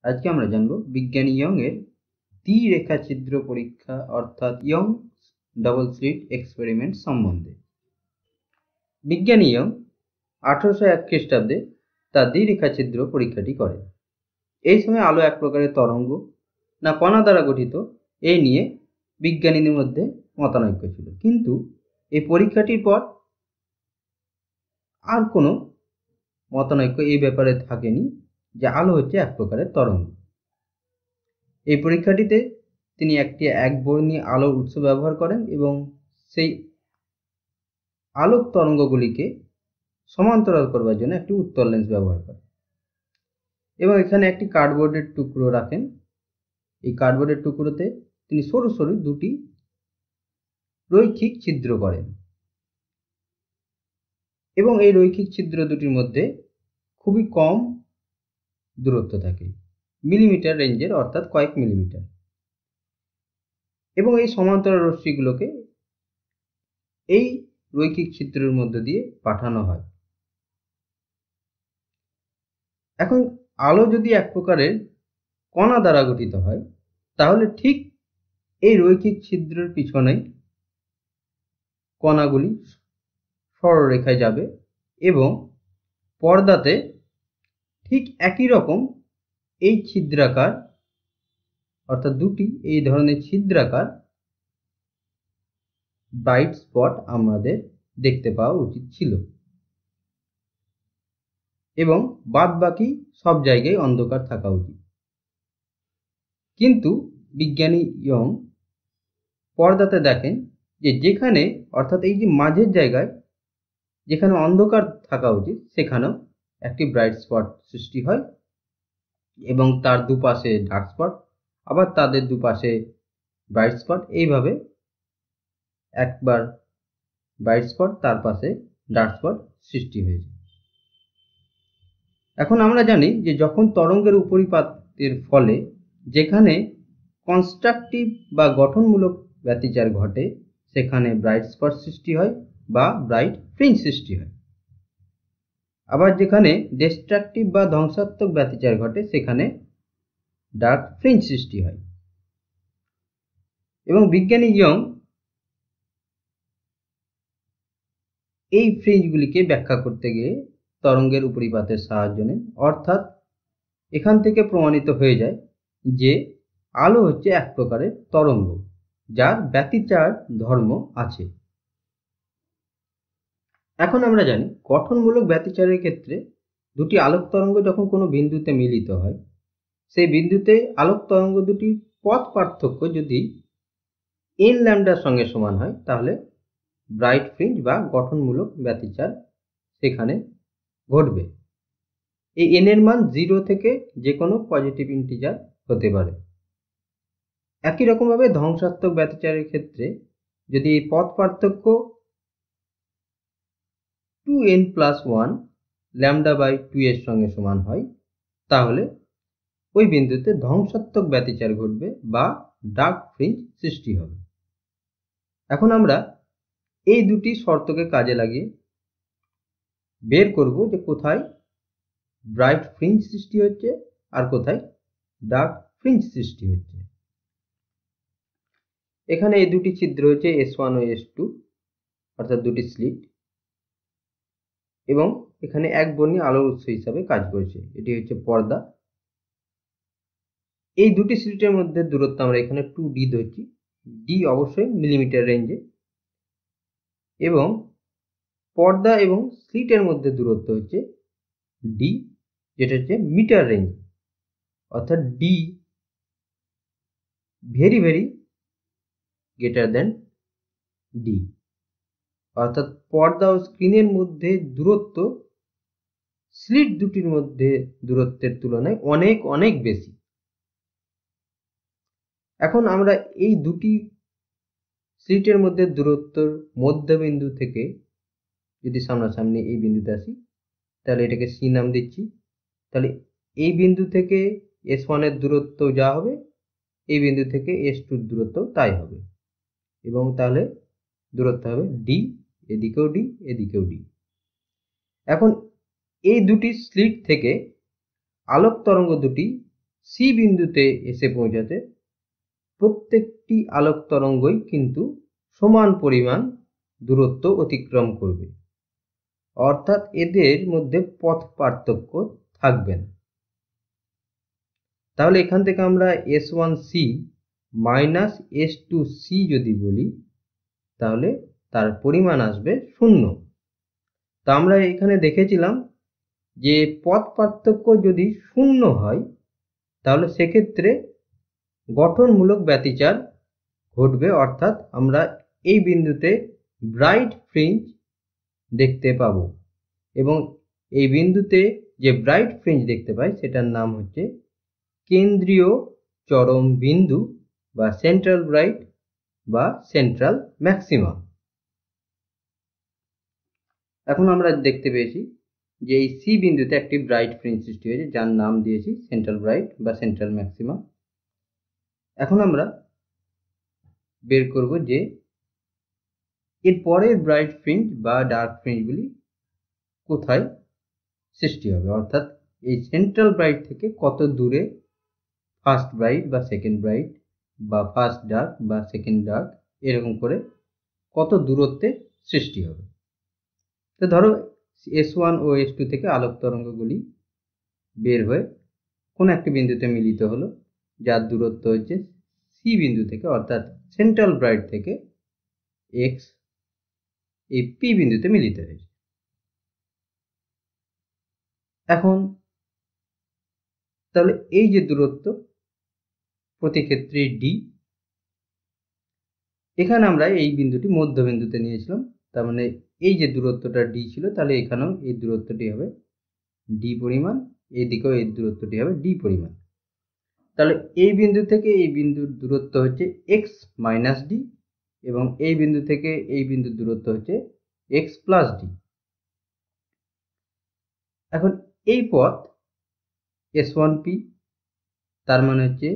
আজকে আমরা জানব বিজ্ঞানী ইয়ং এর দ্বিরেখাছিদ্র পরীক্ষা অর্থাৎ ইয়ং ডবল স্লিট এক্সপেরিমেন্ট সম্বন্ধে। বিজ্ঞানী ইয়ং 1801 খ্রিস্টাব্দে তার দ্বিরেখাছিদ্র পরীক্ষাটি করেন। এই সময় আলো এক প্রকারের তরঙ্গ না কণা দ্বারা গঠিত এই নিয়ে বিজ্ঞানীদের মধ্যে মতানৈক্য ছিল, কিন্তু এই পরীক্ষাটির পর আর কোনো মতানৈক্য এই ব্যাপারে থাকেনি যে আলো হচ্ছে এক প্রকারের তরঙ্গ। এই পরীক্ষাটিতে তিনি একটি একবর্ণী আলোর উৎস ব্যবহার করেন এবং সেই আলোক তরঙ্গগুলিকে সমান্তরাল করবার জন্য একটি উত্তল লেন্স ব্যবহার করেন এবং এখানে একটি কার্ডবোর্ডের টুকরো রাখেন। এই কার্ডবোর্ডের টুকরোতে তিনি সরু সরু দুটি রৈখিক ছিদ্র করেন এবং এই রৈখিক ছিদ্র দুটির মধ্যে খুবই কম দূরত্ব থাকে, মিলিমিটার রেঞ্জের, অর্থাৎ কয়েক মিলিমিটার, এবং এই সমান্তরাল রশ্মিগুলোকে এই রৈখিক ছিদ্রের মধ্যে দিয়ে পাঠানো হয়। এখন আলো যদি এক প্রকারের কণা দ্বারা গঠিত হয় তাহলে ঠিক এই রৈখিক ছিদ্রের পিছনেই কণাগুলি সরলরেখায় যাবে এবং পর্দাতে ঠিক একই রকম এই ছিদ্রাকার, অর্থাৎ দুটি এই ধরনের ছিদ্রাকার ব্রাইট স্পট আমাদের দেখতে পাওয়া উচিত ছিল এবং বাদ বাকি সব জায়গায় অন্ধকার থাকা উচিত। কিন্তু বিজ্ঞানী ইয়ং পর্দাতে দেখেন যে যেখানে, অর্থাৎ এই যে মাঝের জায়গায় যেখানে অন্ধকার থাকা উচিত সেখানেও একটি ব্রাইট স্পট সৃষ্টি হয় এবং তার দুপাশে ডার্ক স্পট, আবার তাদের দুপাশে ব্রাইট স্পট, এইভাবে একবার ব্রাইট স্পট তার পাশে ডার্ক স্পট সৃষ্টি হয়েছে। এখন আমরা জানি যে যখন তরঙ্গের উপরিপাতের ফলে যেখানে কনস্ট্রাকটিভ বা গঠনমূলক ব্যতিচার ঘটে সেখানে ব্রাইট স্পট সৃষ্টি হয় বা ব্রাইট ফ্রিঞ্জ সৃষ্টি হয়, আবার যেখানে ডিস্ট্রাকটিভ বা ধ্বংসাত্মক ব্যতিচার ঘটে সেখানে ডার্ক ফ্রিঞ্জ সৃষ্টি হয়। এবং বিজ্ঞানী ইয়ং এই ফ্রিঞ্জগুলিকে ব্যাখ্যা করতে গিয়ে তরঙ্গের উপরিপাতের সাহায্য নেন, অর্থাৎ এখান থেকে প্রমাণিত হয়ে যায় যে আলো হচ্ছে এক প্রকারের তরঙ্গ যার ব্যতিচার ধর্ম আছে। এখন আমরা জানি গঠনমূলক ব্যতিচারের ক্ষেত্রে দুটি আলোক তরঙ্গ যখন কোনো বিন্দুতে মিলিত হয় সেই বিন্দুতে আলোক তরঙ্গ দুটির পথ পার্থক্য যদি n ল্যামডার সঙ্গে সমান হয় তাহলে ব্রাইট ফ্রিঞ্জ বা গঠনমূলক ব্যতিচার সেখানে ঘটবে। এই n এর মান 0 থেকে যে কোনো পজিটিভ ইন্টিজার হতে পারে। একই রকমভাবে ধ্বংসাত্মক ব্যতিচারের ক্ষেত্রে যদি এই পথ পার্থক্য 2n+1 λ/2 এর সঙ্গে সমান হয় তাহলে ওই বিন্দুতে ধ্বংসাত্মক ব্যতিচার ঘটবে বা ডার্ক ফ্রিঞ্জ সৃষ্টি হবে। এখন আমরা এই দুটি শর্তকে কাজে লাগিয়ে বের করব যে কোথায় ব্রাইট ফ্রিঞ্জ সৃষ্টি হচ্ছে আর কোথায় ডার্ক ফ্রিঞ্জ সৃষ্টি হচ্ছে। এখানে এই দুটি ছিদ্র হচ্ছে S1 ও S2, অর্থাৎ দুটি স্লিট, এবং এখানে একবর্ণী আলোর উৎস হিসাবে কাজ করছে, এটি হচ্ছে পর্দা। এই দুটি স্লিটের মধ্যে দূরত্ব আমরা এখানে 2d ধরছি, d অবশ্যই মিলিমিটার রেঞ্জে, এবং পর্দা এবং স্লিটের মধ্যে দূরত্ব হচ্ছে d, যেটা হচ্ছে মিটার রেঞ্জ, অর্থাৎ d very very greater than d, অর্থাৎ পর্দা ও স্ক্রিনের মধ্যে দূরত্ব স্লিট দুটির মধ্যে দূরত্বের তুলনায় অনেক অনেক বেশি। এখন আমরা এই দুটি স্লিটের মধ্যে দূরত্বর মধ্যবিন্দু থেকে যদি সামনাসামনি এই বিন্দুতে আসি তাহলে এটাকে C নাম দিচ্ছি। তাহলে এই বিন্দু থেকে S1 এর দূরত্ব যা হবে এই বিন্দু থেকে S2 এর দূরত্ব তাই হবে, এবং তাহলে দূরত্ব হবে d, এদিকেও d এদিকেও d। এখন এই দুটি স্লিট থেকে আলোক তরঙ্গ দুটি সি বিন্দুতে এসে পৌঁছাতে প্রত্যেকটি আলোক তরঙ্গই কিন্তু সমান পরিমাণ দূরত্ব অতিক্রম করবে, অর্থাৎ এদের মধ্যে পথ পার্থক্য থাকবে না। তাহলে এখান থেকে আমরা S1C মাইনাস S2C যদি বলি, তাহলে তার পরিমাণ আসবে 0। তা আমরা এখানে দেখেছিলাম যে পথ পার্থক্য যদি 0 হয় তাহলে সেক্ষেত্রে গঠনমূলক ব্যতিচার ঘটবে, অর্থাৎ আমরা এই বিন্দুতে ব্রাইট ফ্রিঞ্জ দেখতে পাবো, এবং এই বিন্দুতে যে ব্রাইট ফ্রিঞ্জ দেখতে পাই সেটার নাম হচ্ছে কেন্দ্রীয় চরম বিন্দু বা সেন্ট্রাল ব্রাইট বা সেন্ট্রাল ম্যাক্সিমাম। এখন আমরা দেখতে পেয়েছি যে এই সি বিন্দুতে একটি ব্রাইট ফ্রিঞ্জ সৃষ্টি হয়েছে, যার নাম দিয়েছি সেন্ট্রাল ব্রাইট বা সেন্ট্রাল ম্যাক্সিমাম। এখন আমরা বের করব যে এর পরের ব্রাইট ফ্রিঞ্জ বা ডার্ক ফ্রিঞ্জগুলি কোথায় সৃষ্টি হবে, অর্থাৎ এই সেন্ট্রাল ব্রাইট থেকে কত দূরে ফার্স্ট ব্রাইট বা সেকেন্ড ব্রাইট বা ফার্স্ট ডার্ক বা সেকেন্ড ডার্ক এরকম করে কত দূরত্বে সৃষ্টি হবে। তো ধরো S1 ও S2 থেকে আলোক তরঙ্গগুলি বের হয়ে কোন একটি বিন্দুতে মিলিত হলো, যার দূরত্ব হচ্ছে সি বিন্দু থেকে, অর্থাৎ সেন্ট্রাল ব্রাইট থেকে x এই পি বিন্দুতে মিলিত হয়েছে। এখন তাহলে এই যে দূরত্ব প্রতি ক্ষেত্রে d, এখানে আমরা এই বিন্দুটি মধ্যবিন্দুতে নিয়েছিলাম, তার মানে এই যে দূরত্বটা d ছিল, তাহলে এখানেও এই দূরত্বটি হবে d পরিমাণ, এইদিকেও এই দূরত্বটি হবে d পরিমাণ। তাহলে এই বিন্দু থেকে এই বিন্দুর দূরত্ব হচ্ছে x মাইনাস d, এবং এই বিন্দু থেকে এই বিন্দুর দূরত্ব হচ্ছে x প্লাস d। এখন এই পথ S1P, তার মানে হচ্ছে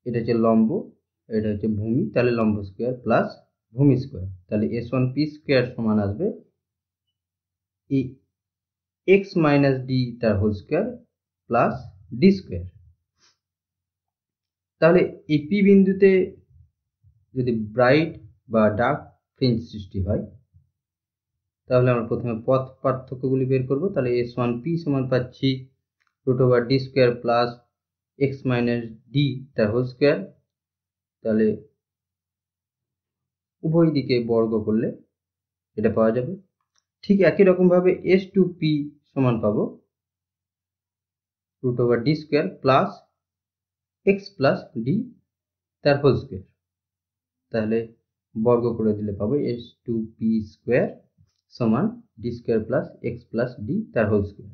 এটা হচ্ছে লম্ব, এটা হচ্ছে ভূমি, তাহলে লম্ব স্কোয়ার প্লাস ভূমি স্কোয়ার, তাহলে S1P স্কোয়ার সমান আসবে এই x মাইনাস d তার whole square plus d square. তাহলে এই পি বিন্দুতে যদি ব্রাইট বা ডার্ক ফ্রিঞ্জ সৃষ্টি হয়, তাহলে আমরা প্রথমে পথ পার্থক্যগুলি বের করব। তাহলে S1P সমান পাচ্ছি √d square plus x minus d তার হোল স্কোয়ার, তাহলে উভয় দিকে বর্গ করলে এটা পাওয়া যাবে। ঠিক একই রকম ভাবে S2P সমান পাবো √d square plus x plus d তার হোল স্কোয়ার, তাহলে বর্গ করে দিলে পাবো S2P স্কোয়ার সমান d square plus x plus d তার হোল স্কোয়ার।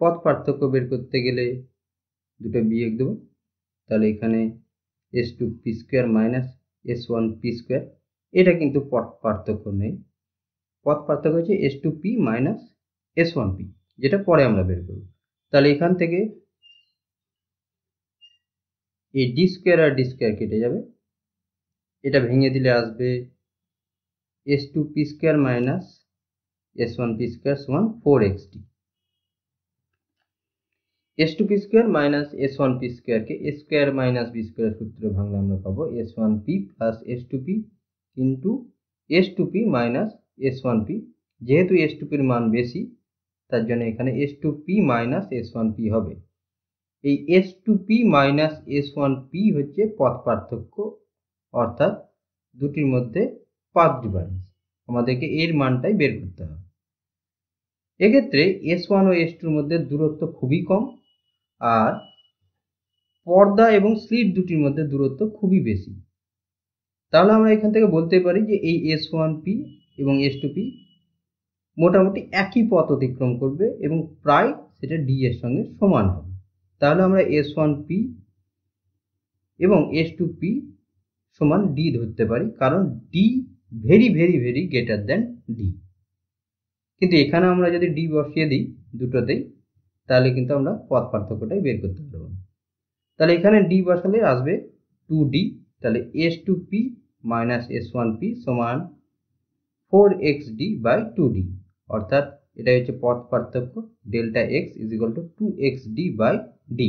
পথ পার্থক্য বের করতে গেলে দুটো বিয়োগ দেবো, তাহলে এখানে S2P square minus S1P square, এটা কিন্তু পথ পার্থক্য নেই, পথ পার্থক্য হচ্ছে S2P মাইনাস S1P, যেটা পরে আমরা বের করব। তাহলে এখান থেকে এই d স্কোয়ার আর d স্কোয়ার কেটে যাবে, এটা ভেঙে দিলে আসবে S2P square minus S1P square সমান 4xd। S2P square minus S1P স্কোয়ারকে a square minus b square সূত্রে ভাঙলে আমরা পাবো S1P plus S2P into S2P minus S1P। যেহেতু S2P এর মান বেশি, তার জন্য এখানে S2P মাইনাস S1P হবে। এই S2P মাইনাস S1P হচ্ছে পথ পার্থক্য, অর্থাৎ দুটির মধ্যে পাথ ডিফারেন্স, আমাদেরকে এর মানটাই বের করতে হবে। এক্ষেত্রে S1 ও S2 এর মধ্যে দূরত্ব খুবই কম, আর পর্দা এবং স্লিট দুটির মধ্যে দূরত্ব খুবই বেশি। তাহলে আমরা এখান থেকে বলতে পারি যে এই S1P এবং S2P মোটামুটি একই পথ অতিক্রম করবে এবং প্রায় সেটা d এর সঙ্গে সমান হবে। তাহলে আমরা S1P এবং S2P সমান d ধরতে পারি, কারণ d very very very greater than d। কিন্তু এখানে আমরা যদি d বসিয়ে দিই দুটোতেই, তাহলে কিন্তু আমরা পথ পার্থক্যটাই বের করতে পারবো। তাহলে এখানে d বসালে আসবে 2d, তাহলে S2P মাইনাস S1P সমান 4xd বাই 2d, অর্থাৎ এটা হচ্ছে পথ পার্থক্য delta x is equal to 2xd by d।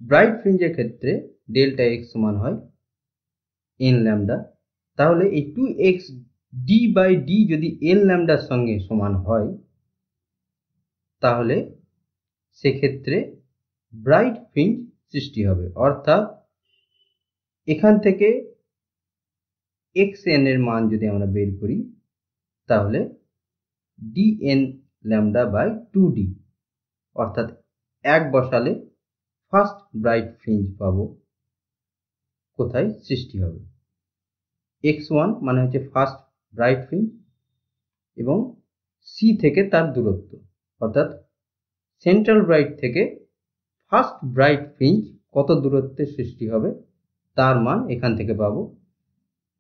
Bright ফ্রিঞ্জের ক্ষেত্রে ডেল্টা এক্স সমান হয় এন ল্যামডা, তাহলে এই 2x ডি বাই ডি যদি এন ল্যামডার সঙ্গে সমান হয় তাহলে সেক্ষেত্রে ব্রাইট ফ্রিঞ্জ সৃষ্টি হবে। অর্থাৎ এখান থেকে এক্স এন এর মান যদি আমরা বের করি তাহলে D N lambda by 2d, অর্থাৎ 1 বসালে ফার্স্ট ব্রাইট ফ্রিঞ্জ পাবো কোথায় সৃষ্টি হবে। x1 মানে হচ্ছে ফার্স্ট ব্রাইট ফ্রিঞ্জ এবং সি থেকে তার দূরত্ব, অর্থাৎ সেন্ট্রাল ব্রাইট থেকে ফার্স্ট ব্রাইট ফ্রিঞ্জ কত দূরত্বে সৃষ্টি হবে তার মান এখান থেকে পাবো।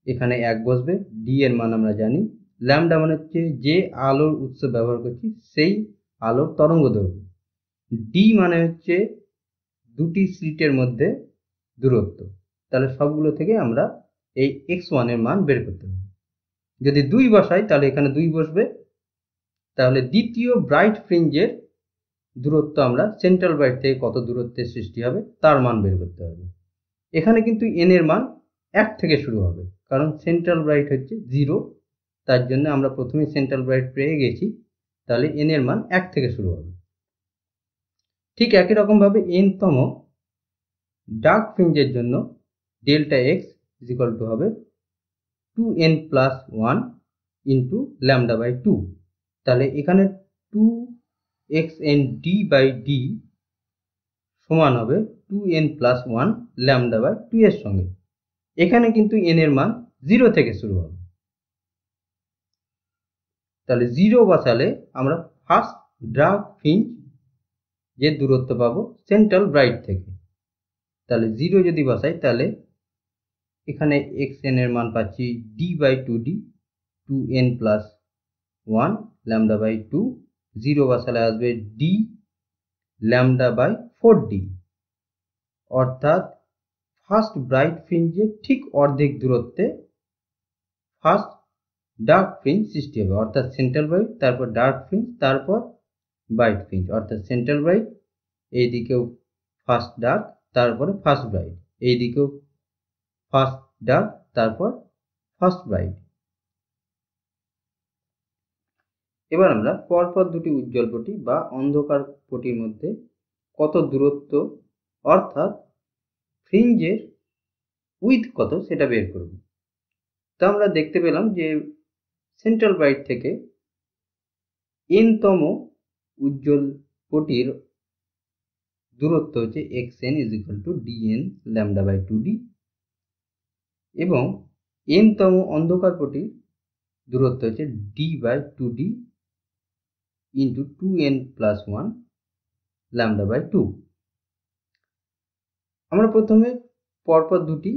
এখানে 1 বসবে, ডি এর মান আমরা জানি, ল্যামডা মানে হচ্ছে যে আলোর উৎস ব্যবহার করছি সেই আলোর তরঙ্গ দৈর্ঘ্য, ডি মানে হচ্ছে দুটি স্লিটের মধ্যে দূরত্ব। তাহলে সবগুলো থেকে আমরা এই x1 এর মান বের করতে হবে। যদি 2 বসাই তাহলে এখানে 2 বসবে, তাহলে দ্বিতীয় ব্রাইট ফ্রিঞ্জের দূরত্ব আমরা সেন্ট্রাল ব্রাইট থেকে কত দূরত্বে সৃষ্টি হবে তার মান বের করতে হবে। এখানে কিন্তু এন এর মান 1 থেকে শুরু হবে, কারণ সেন্ট্রাল ব্রাইট হচ্ছে 0, তার জন্য আমরা প্রথমে সেন্ট্রাল ব্রাইট পেয়ে গেছি, তাহলে এন এর মান 1 থেকে শুরু হবে। ঠিক একই রকম ভাবে n তম ডার্ক ফ্রিঞ্জের জন্য delta x is equal two হবে 2n plus 1 into lambda by 2। তাহলে এখানে 2xn d বাই d সমান হবে 2n প্লাস 1 ল্যামডা বাই 2 এর সঙ্গে। এখানে কিন্তু n এর মান 0 থেকে শুরু হবে, তাহলে 0 বসালে আমরা ফার্স্ট ডার্ক ফ্রিঞ্জ যে দূরত্ব পাবো সেন্ট্রাল ব্রাইট থেকে। তাহলে 0 যদি বসাই তাহলে এখানে xn এর মান পাচ্ছি d by 2d, 2n plus 1 lambda by 2, 0 বসালে আসবে d ল্যামডা বাই 4d, অর্থাৎ ফার্স্ট ব্রাইট ফ্রিঞ্জের ঠিক অর্ধেক দূরত্বে ফার্স্ট ডার্ক ফ্রিঞ্জ সৃষ্টি হবে, অর্থাৎ সেন্ট্রাল ব্রাইট, তারপর ডার্ক ফ্রিঞ্জ, তারপর ব্রাইট ফ্রিঞ্জ, অর্থাৎ সেন্ট্রাল ব্রাইট, এইদিকেও ফার্স্ট ডার্ক, তারপরে ফার্স্ট ব্রাইট, এইদিকেও ফার্স্ট ডার্ক, তারপর ফার্স্ট ব্রাইট। এবার আমরা পরপর দুটি উজ্জ্বল পটি বা অন্ধকার পটির মধ্যে কত দূরত্ব অর্থাৎ ফ্রিঞ্জের উইথ কত সেটা বের করব। তো আমরা দেখতে পেলাম যে সেন্ট্রাল ব্রাইট থেকে n তম উজ্জ্বল পটির দূরত্ব হচ্ছে xn is equal to dn lambda by 2d এবং n তম অন্ধকার পটির দূরত্ব হচ্ছে d by 2d into 2n plus 1 lambda by 2। আমরা প্রথমে পরপর দুটি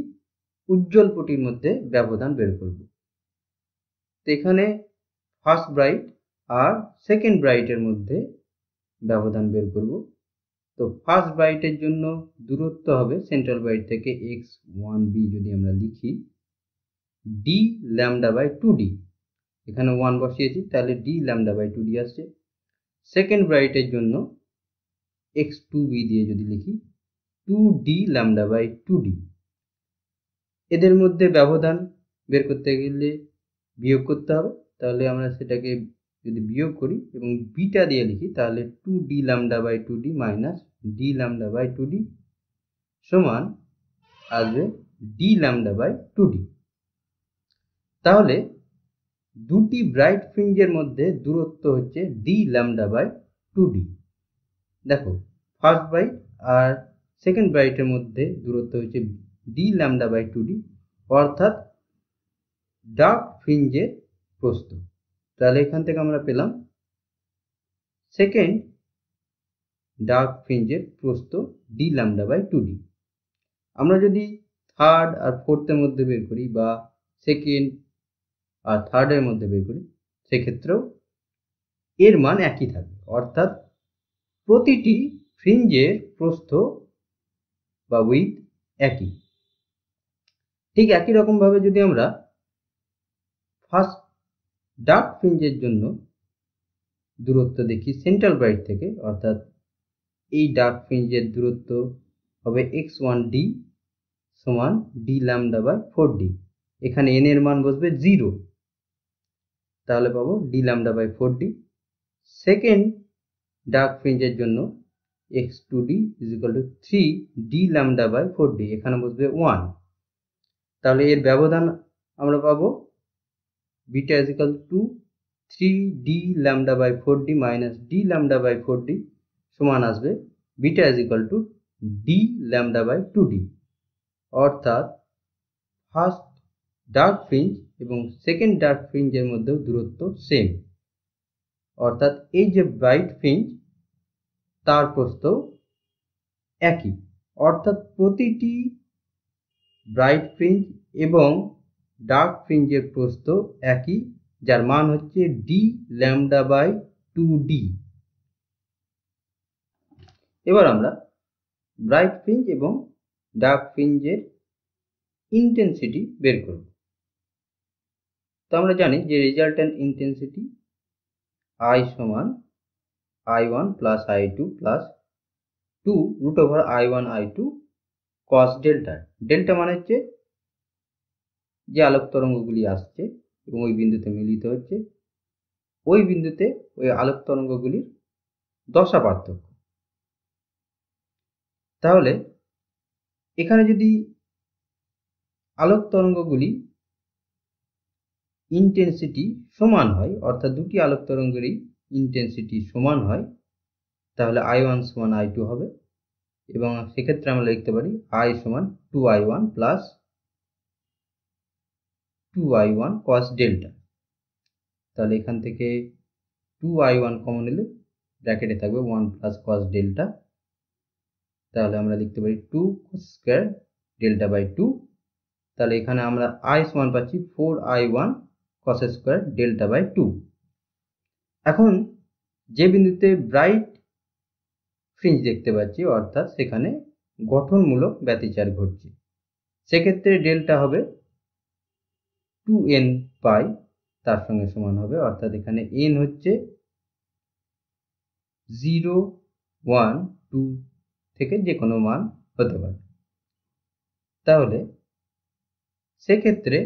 উজ্জ্বল পটির মধ্যে ব্যবধান বের করব। তো এখানে ফার্স্ট ব্রাইট আর সেকেন্ড ব্রাইটের মধ্যে ব্যবধান বের করব। তো ফার্স্ট ব্রাইটের জন্য দূরত্ব হবে সেন্ট্রাল ব্রাইট থেকে x1b যদি আমরা লিখি d ল্যামডা বাই 2d, এখানে 1 বসিয়েছি তাহলে d ল্যামডা বাই 2d আসছে। সেকেন্ড ব্রাইটের জন্য x2b দিয়ে যদি লিখি 2d ল্যামডা বাই 2d। এদের মধ্যে ব্যবধান বের করতে গেলে বিয়োগ করতে হবে, তাহলে আমরা সেটাকে যদি বিয়োগ করি এবং বিটা দিয়ে লিখি তাহলে 2d lambda by 2d minus d lambda by 2d সমান আসবে d ল্যামডা বাই 2d। তাহলে দুটি ব্রাইট ফ্রিঞ্জের মধ্যে দূরত্ব হচ্ছে d ল্যামডা বাই 2d। দেখো ফার্স্ট ব্রাইট আর সেকেন্ড ব্রাইটের মধ্যে দূরত্ব হচ্ছে d ল্যামডা বাই 2d, অর্থাৎ ডার্ক ফ্রিঞ্জের প্রস্থ। তাহলে এখান থেকে আমরা পেলাম সেকেন্ড ডার্ক ফ্রিঞ্জের প্রস্থ d ল্যামডা বাই 2d। আমরা যদি থার্ড আর ফোর্থের মধ্যে বের করি বা সেকেন্ড আর থার্ডের মধ্যে বের করি সেক্ষেত্রেও এর মান একই থাকবে, অর্থাৎ প্রতিটি ফ্রিঞ্জের প্রস্থ বা উইথ একই। ঠিক একই রকমভাবে যদি আমরা ফার্স্ট ডার্ক ফ্রিঞ্জের জন্য দূরত্ব দেখি সেন্ট্রাল ব্রাইট থেকে, অর্থাৎ এই ডার্ক ফ্রিঞ্জের দূরত্ব হবে x1d সমান d ল্যামডা বাই 4d। এখানে n এর মান বসবে 0, তাহলে পাবো d lambda by 4d। Second dark ফ্রিঞ্জের জন্য x2d is equal to 3d lambda by 4d, এখানে বসবে 1। তাহলে এর ব্যবধান আমরা পাবো beta is equal to 3d lambda by 4d minus d lambda by 4d সমান আসবে beta is equal to d lambda by 2d। অর্থাৎ ফার্স্ট ডার্ক ফ্রিঞ্জ এবং সেকেন্ড ডার্ক ফ্রিঞ্জের মধ্যেও দূরত্ব সেম, অর্থাৎ এই যে ব্রাইট ফ্রিঞ্জ তার প্রস্থ একই, অর্থাৎ প্রতিটি ব্রাইট ফ্রিঞ্জ এবং ডার্ক ফ্রিঞ্জের প্রস্থ একই, যার মান হচ্ছে ডি ল্যামডা বাই 2d। এবার আমরা ব্রাইট ফ্রিঞ্জ এবং ডার্ক ফ্রিঞ্জের ইন্টেন্সিটি বের করব। তো আমরা জানি যে রেজাল্ট্যান্ট ইন্টেন্সিটি I সমান I1 plus I2 plus 2 root over I1 I2 cos delta. Delta মানে হচ্ছে যে আলোক তরঙ্গগুলি আসছে এবং ওই বিন্দুতে মিলিত হচ্ছে, ওই বিন্দুতে ওই আলোক তরঙ্গগুলির দশা পার্থক্য। তাহলে এখানে যদি আলোক তরঙ্গগুলি ইন্টেন্সিটি সমান হয়, অর্থাৎ দুটি আলোক তরঙ্গেরই ইন্টেন্সিটি সমান হয়, তাহলে I1 সমান I2 হবে এবং সেক্ষেত্রে আমরা লিখতে পারি I সমান 2I1 plus 2I1 cos delta. তাহলে এখান থেকে 2I1 কমন নিলে ব্র্যাকেটে থাকবে 1 প্লাস cos ডেল্টা, তাহলে আমরা লিখতে পারি 2 cos স্কয়ার ডেল্টা বাই 2। তাহলে এখানে আমরা I সমান পাচ্ছি 4I1 cos square delta by 2। এখন যে বিন্দুতে ব্রাইট ফ্রিঞ্জ দেখতে পাচ্ছি, অর্থাৎ সেখানে গঠনমূলক ব্যতিচার ঘটছে, সেক্ষেত্রে ডেল্টা হবে 2n পাই তার সঙ্গে সমান হবে, অর্থাৎ এখানে n হচ্ছে 0, 1, 2 থেকে যে কোনো মান হতে পারে। তাহলে সেক্ষেত্রে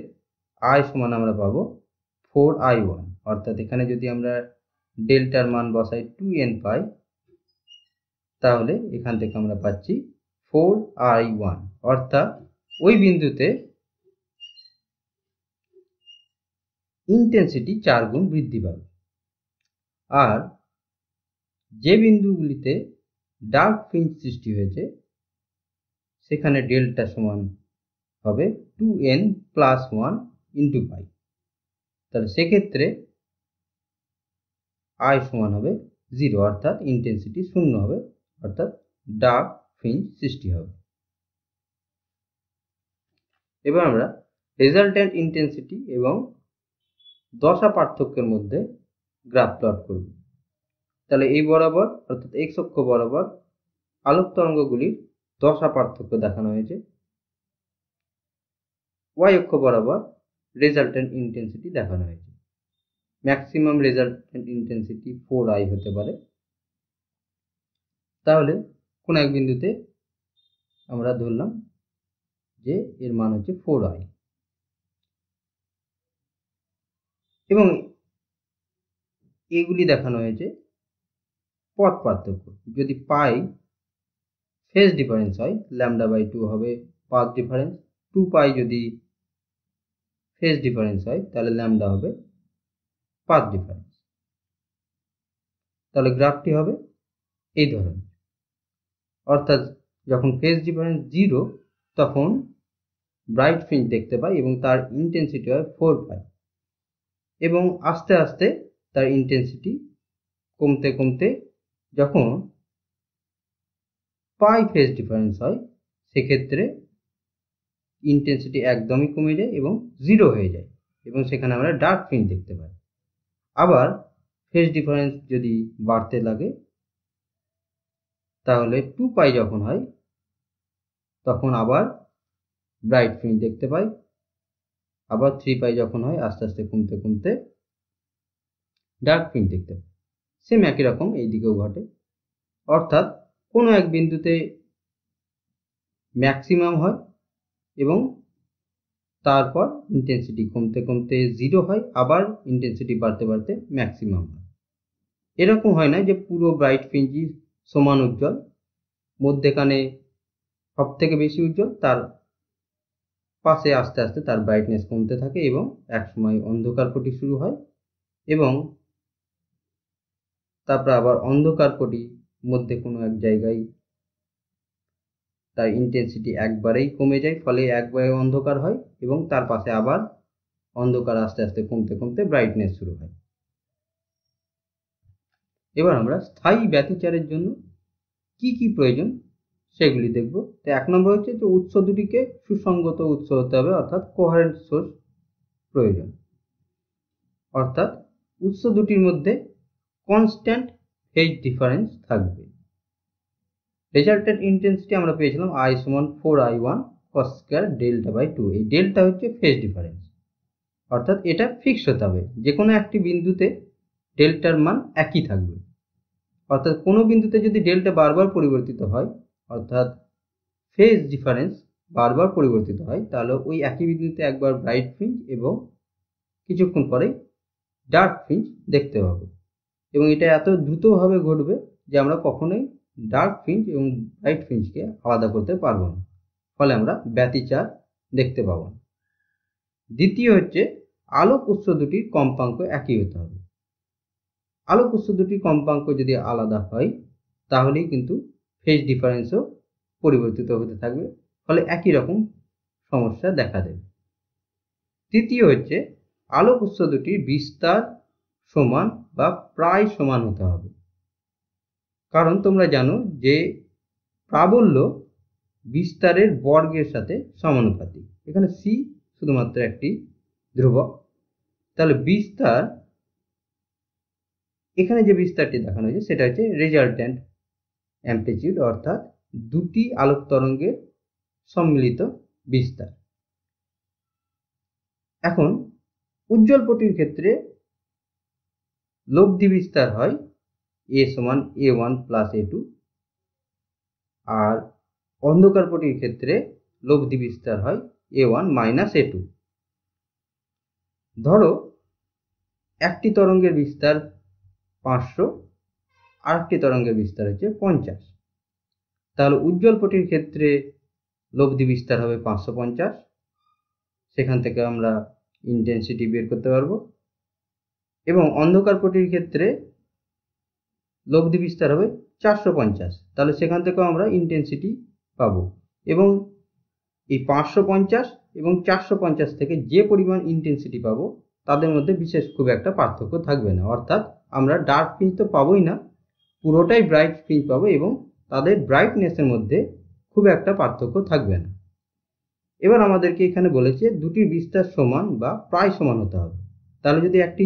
I সমান আমরা পাবো 4I1, অর্থাৎ এখানে যদি আমরা ডেল্টার মান বসাই 2n পাই, তাহলে এখান থেকে আমরা পাচ্ছি 4I1, অর্থাৎ ওই বিন্দুতে ইন্টেন্সিটি 4 গুণ বৃদ্ধি পাবে। আর যে বিন্দুগুলিতে ডার্ক ফ্রিঞ্জ সৃষ্টি হয়েছে সেখানে ডেল্টা সমান হবে 2n প্লাস 1 ইন্টু পাই। তাহলে সেক্ষেত্রে I সমান হবে 0, অর্থাৎ ইন্টেন্সিটি 0 হবে, অর্থাৎ ডার্ক ফ্রিঞ্জ সৃষ্টি হবে। এবার আমরা রেজাল্ট্যান্ট ইন্টেন্সিটি এবং দশা পার্থক্যের মধ্যে গ্রাফ প্লট করব। তাহলে এই বরাবর, অর্থাৎ এক্স অক্ষ বরাবর আলোক তরঙ্গগুলির দশা পার্থক্য দেখানো হয়েছে, ওয়াই অক্ষ বরাবর রেজাল্ট্যান্ট ইন্টেন্সিটি দেখানো হয়েছে। ম্যাক্সিমাম রেজাল্ট্যান্ট ইন্টেন্সিটি 4I হতে পারে। তাহলে কোন এক বিন্দুতে আমরা ধরলাম যে এর মান হচ্ছে 4I এবং এগুলি দেখানো হয়েছে পথ পার্থক্য। যদি পাই ফেজ ডিফারেন্স হয়, ল্যামডা বাই 2 হবে পাথ ডিফারেন্স। 2 পাই যদি ফেজ ডিফারেন্স হয়, তাহলে ল্যামডা হবে পাথ ডিফারেন্স। তাহলে গ্রাফটি হবে এই ধরনের, অর্থাৎ যখন ফেজ ডিফারেন্স 0 তখন ব্রাইট ফ্রিঞ্জ দেখতে পাই এবং তার ইন্টেন্সিটি হয় 4 পাই, এবং আস্তে আস্তে তার ইন্টেন্সিটি কমতে কমতে যখন পাই ফেজ ডিফারেন্স হয় সেক্ষেত্রে ইন্টেন্সিটি একদমই কমে যায় এবং 0 হয়ে যায় এবং সেখানে আমরা ডার্ক ফ্রিঞ্জ দেখতে পাই। আবার ফেজ ডিফারেন্স যদি বাড়তে লাগে তাহলে 2 পাই যখন হয় তখন আবার ব্রাইট ফ্রিঞ্জ দেখতে পাই, আবার 3 পাই যখন হয় আস্তে আস্তে কমতে কমতে ডার্ক ফ্রিঞ্জ দেখতে পাই। সেম একই রকম এই দিকেও ঘটে, অর্থাৎ কোনো এক বিন্দুতে ম্যাক্সিমাম হয় এবং তারপর ইন্টেন্সিটি কমতে কমতে 0 হয়, আবার ইন্টেন্সিটি বাড়তে বাড়তে ম্যাক্সিমাম হয়। এরকম হয় না যে পুরো ব্রাইট ফ্রিঞ্জই সমান উজ্জ্বল, মধ্যেখানে সব থেকে বেশি উজ্জ্বল, তার পাশে আস্তে আস্তে তার ব্রাইটনেস কমতে থাকে এবং একসময় অন্ধকার পটি শুরু হয় এবং তারপর আবার অন্ধকার পটি মধ্যে কোনো এক জায়গায় তার ইন্টেন্সিটি একবারেই কমে যায়, ফলে একবারে অন্ধকার হয় এবং তার পাশে আবার অন্ধকার আস্তে আস্তে কমতে কমতে ব্রাইটনেস শুরু হয়। এবার আমরা স্থায়ী ব্যতিচারের জন্য কি কি প্রয়োজন সেগুলি দেখব। তো 1 নম্বর হচ্ছে যে উৎস দুটিকে সুসঙ্গত উৎস হতে হবে, অর্থাৎ কোহারেন্ট সোর্স প্রয়োজন, অর্থাৎ উৎস দুটির মধ্যে কনস্ট্যান্ট ফেজ ডিফারেন্স থাকবে। রেজাল্টেন্ট ইন্টেন্সিটি আমরা পেয়েছিলাম I সমান 4I1 cos square delta by 2। এই ডেল্টা হচ্ছে ফেজ ডিফারেন্স, অর্থাৎ এটা ফিক্সড হতে হবে, যে কোনো একটি বিন্দুতে ডেল্টার মান একই থাকবে। অর্থাৎ কোনো বিন্দুতে যদি ডেল্টা বারবার পরিবর্তিত হয়, অর্থাৎ ফেজ ডিফারেন্স বারবার পরিবর্তিত হয়, তাহলে ওই একই বিন্দুতে একবার ব্রাইট ফ্রিঞ্জ এবং কিছুক্ষণ পরেই ডার্ক ফ্রিঞ্জ দেখতে পাবো, এবং এটা এত দ্রুতভাবে ঘটবে যে আমরা কখনোই ডার্ক ফ্রিঞ্জ এবং ব্রাইট ফ্রিঞ্জকে আলাদা করতে পারবো না, ফলে আমরা ব্যতিচার দেখতে পাবো না। দ্বিতীয় হচ্ছে আলোক উৎস দুটির কম্পাঙ্ক একই হতে হবে। আলোক উৎস দুটির কম্পাঙ্ক যদি আলাদা হয় তাহলেই কিন্তু ফেজ ডিফারেন্সও পরিবর্তিত হতে থাকবে, ফলে একই রকম সমস্যা দেখা দেবে। তৃতীয় হচ্ছে আলোক উৎস দুটির বিস্তার সমান বা প্রায় সমান হতে হবে, কারণ তোমরা জানো যে প্রাবল্য বিস্তারের বর্গের সাথে সমানুপাতিক। এখানে c শুধুমাত্র একটি ধ্রুবক, তাহলে বিস্তার, এখানে যে বিস্তারটি দেখানো হয়েছে সেটা হচ্ছে রেজাল্ট্যান্ট অ্যামপ্লিটিউড, অর্থাৎ দুটি আলোক তরঙ্গের সম্মিলিত বিস্তার। এখন উজ্জ্বল পটির ক্ষেত্রে লব্ধি বিস্তার হয় a সমান a1 প্লাস a2, আর অন্ধকার পটির ক্ষেত্রে লব্ধি বিস্তার হয় a1 মাইনাস a2। ধরো একটি তরঙ্গের বিস্তার 500, আরেকটি তরঙ্গের বিস্তার হচ্ছে 50, তাহলে উজ্জ্বল পটির ক্ষেত্রে লব্ধি বিস্তার হবে 550, সেখান থেকে আমরা ইন্টেন্সিটি বের করতে পারবো, এবং অন্ধকার পটির ক্ষেত্রে লব্ধি বিস্তার হবে 450, তাহলে সেখান থেকেও আমরা ইন্টেন্সিটি পাবো, এবং এই 550 এবং 450 থেকে যে পরিমাণ ইন্টেন্সিটি পাবো তাদের মধ্যে বিশেষ খুব একটা পার্থক্য থাকবে না, অর্থাৎ আমরা ডার্ক ফ্রিঞ্জ তো পাবোই না, পুরোটাই ব্রাইট ফ্রিঞ্জ পাবো এবং তাদের ব্রাইটনেসের মধ্যে খুব একটা পার্থক্য থাকবে না। এবার আমাদেরকে এখানে বলেছে দুটির বিস্তার সমান বা প্রায় সমান হতে হবে, তাহলে যদি একটি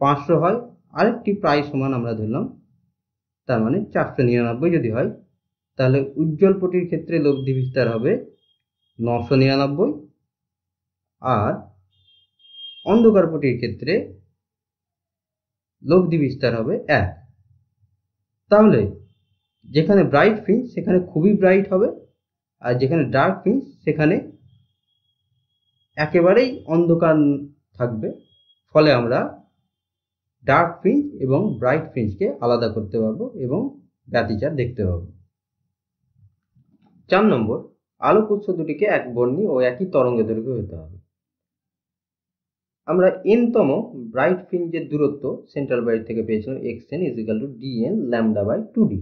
500 হয় আরেকটি প্রায় সমান আমরা ধরলাম, তার মানে 499 যদি হয়, তাহলে উজ্জ্বল পটির ক্ষেত্রে লব্ধি বিস্তার হবে 999, আর অন্ধকার পটির ক্ষেত্রে লব্ধি বিস্তার হবে 1। তাহলে যেখানে ব্রাইট ফ্রিঞ্জ সেখানে খুবই ব্রাইট হবে, আর যেখানে ডার্ক ফ্রিঞ্জ সেখানে একেবারেই অন্ধকার থাকবে, ফলে আমরা ডার্ক ফ্রিঞ্জ এবং ব্রাইট ফ্রিঞ্জকে আলাদা করতে পারবো এবং ব্যতিচার দেখতে পাবো। 4 নম্বর, আলোক উৎস দুটিকে একবর্ণী ও একই তরঙ্গ দৈর্ঘ্য হতে হবে। আমরা n-তম ব্রাইট ফ্রিঞ্জের দূরত্ব সেন্ট্রাল ব্রাইট থেকে পেয়েছিলাম xn = dn lambda by 2d।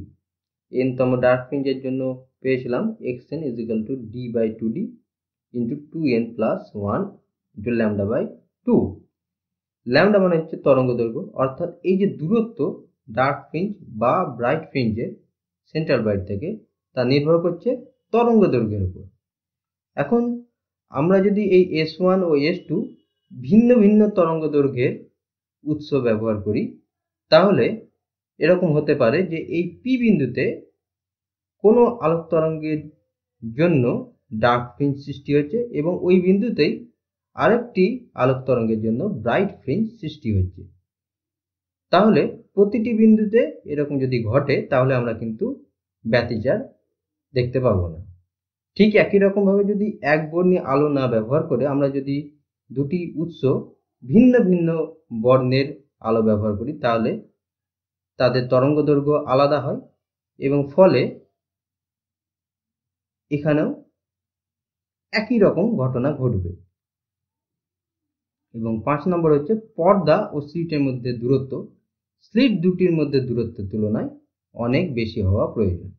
n-তম ডার্ক ফ্রিঞ্জের জন্য পেয়েছিলাম xn = d/2d × 2n + 1 × lambda by 2। Lambda মানে হচ্ছে তরঙ্গ দৈর্ঘ্য, অর্থাৎ এই যে দূরত্ব ডার্ক ফ্রিঞ্জ বা ব্রাইট ফ্রিঞ্জের সেন্ট্রাল ব্রাইট থেকে, তা নির্ভর করছে তরঙ্গ দৈর্ঘ্যের উপর। এখন আমরা যদি এই S1 ও S2 ভিন্ন ভিন্ন তরঙ্গ দৈর্ঘ্যের উৎস ব্যবহার করি, তাহলে এরকম হতে পারে যে এই P বিন্দুতে কোনো আলোক তরঙ্গের জন্য ডার্ক ফ্রিঞ্জ সৃষ্টি হচ্ছে এবং ওই বিন্দুতেই আরেকটি আলোক তরঙ্গের জন্য ব্রাইট ফ্রিঞ্জ সৃষ্টি হচ্ছে। তাহলে প্রতিটি বিন্দুতে এরকম যদি ঘটে তাহলে আমরা কিন্তু ব্যতিচার দেখতে পাবো না। ঠিক একই রকমভাবে যদি একবর্ণী আলো না ব্যবহার করে আমরা যদি দুটি উৎস ভিন্ন ভিন্ন বর্ণের আলো ব্যবহার করি তাহলে তাদের তরঙ্গদৈর্ঘ্য আলাদা হয় এবং ফলে এখানেও একই রকম ঘটনা ঘটবে। এবং 5 নম্বর হচ্ছে পর্দা ও স্লিটের মধ্যে দূরত্ব। স্লিট দুটির মধ্যে দূরত্বের তুলনায় অনেক বেশি হওয়া প্রয়োজন।